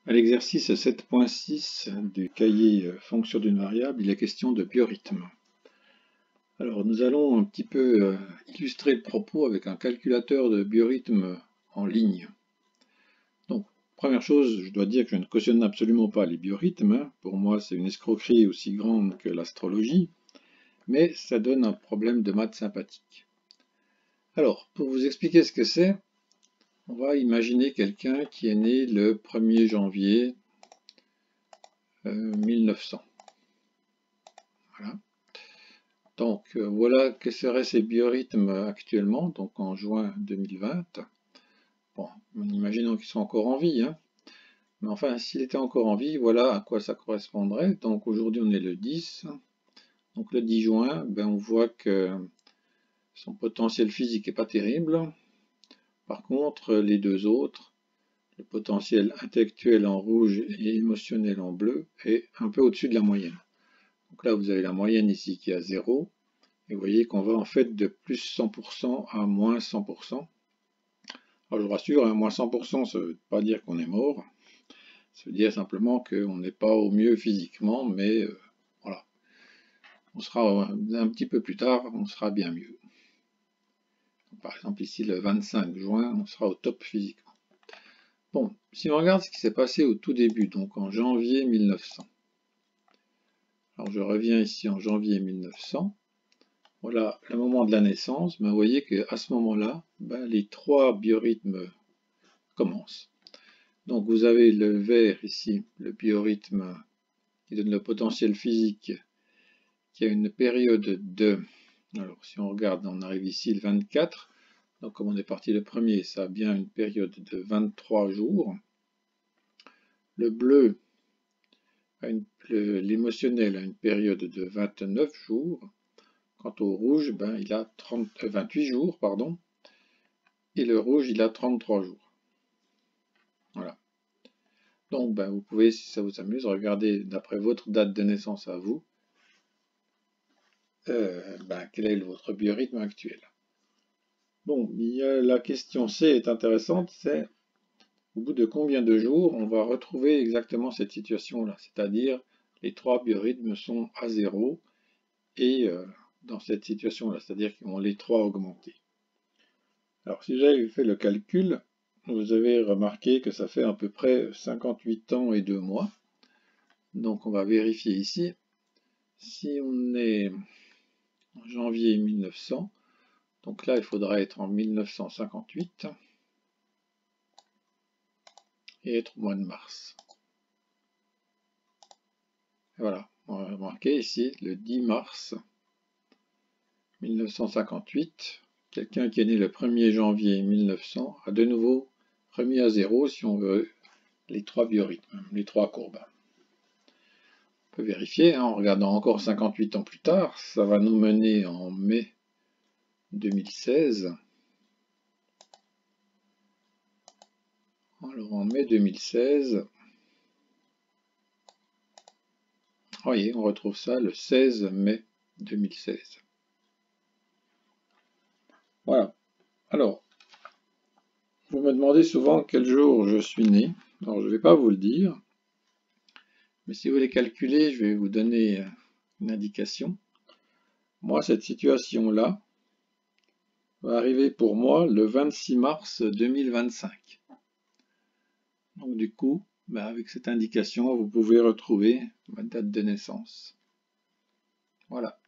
À l'exercice 7.6 du cahier fonction d'une variable, il est question de biorhythme. Alors nous allons un petit peu illustrer le propos avec un calculateur de biorhythme en ligne. Donc, première chose, je dois dire que je ne cautionne absolument pas les biorhythmes. Pour moi, c'est une escroquerie aussi grande que l'astrologie, mais ça donne un problème de maths sympathique. Alors, pour vous expliquer ce que c'est, on va imaginer quelqu'un qui est né le 1er janvier 1900. Voilà. Donc voilà que seraient ces biorhythmes actuellement, donc en juin 2020. Bon, imaginons qu'ils sont encore en vie, hein. Mais enfin, s'il était encore en vie, voilà à quoi ça correspondrait. Donc aujourd'hui on est le 10. Donc le 10 juin, ben, on voit que son potentiel physique n'est pas terrible. Par contre, les deux autres, le potentiel intellectuel en rouge et émotionnel en bleu, est un peu au-dessus de la moyenne. Donc là, vous avez la moyenne ici qui est à 0. Et vous voyez qu'on va en fait de plus 100% à moins 100%. Alors je vous rassure, hein, moins 100%, ça ne veut pas dire qu'on est mort. Ça veut dire simplement qu'on n'est pas au mieux physiquement, mais voilà. On sera un petit peu plus tard, on sera bien mieux. Donc, par exemple ici le 25 juin, on sera au top physiquement. Bon, si on regarde ce qui s'est passé au tout début, donc en janvier 1900. Alors je reviens ici en janvier 1900. Voilà le moment de la naissance, ben, vous voyez qu'à ce moment-là, ben, les trois biorhythmes commencent. Donc vous avez le vert ici, le biorhythme qui donne le potentiel physique, qui a une période de... Alors si on regarde, on arrive ici le 24, donc comme on est parti le premier, ça a bien une période de 23 jours. Le bleu, l'émotionnel, a une période de 29 jours. Quant au rouge, ben, il a 28 jours, pardon, et le rouge, il a 33 jours. Voilà. Donc, ben, vous pouvez, si ça vous amuse, regarder d'après votre date de naissance à vous, ben, quel est votre biorhythme actuel. Bon, la question C est intéressante, c'est au bout de combien de jours on va retrouver exactement cette situation-là, c'est-à-dire les trois biorhythmes sont à 0 et dans cette situation-là, c'est-à-dire qu'ils vont les trois augmenter. Alors si j'avais fait le calcul, vous avez remarqué que ça fait à peu près 58 ans et 2 mois. Donc on va vérifier ici. Si on est en janvier 1900, donc là il faudra être en 1958 et être au mois de mars. Et voilà, on va remarquer ici le 10 mars 1958. Quelqu'un qui est né le 1er janvier 1900 a de nouveau remis à 0 si on veut les trois biorhythmes, les trois courbes. On peut vérifier hein, en regardant encore 58 ans plus tard, ça va nous mener en mai 2016. Alors en mai 2016, voyez, on retrouve ça le 16 mai 2016. Voilà. Alors, vous me demandez souvent quel jour je suis né. Alors je ne vais pas vous le dire, mais si vous voulez calculer, je vais vous donner une indication. Moi, cette situation-là va arriver pour moi le 26 mars 2025. Donc du coup, avec cette indication, vous pouvez retrouver ma date de naissance. Voilà.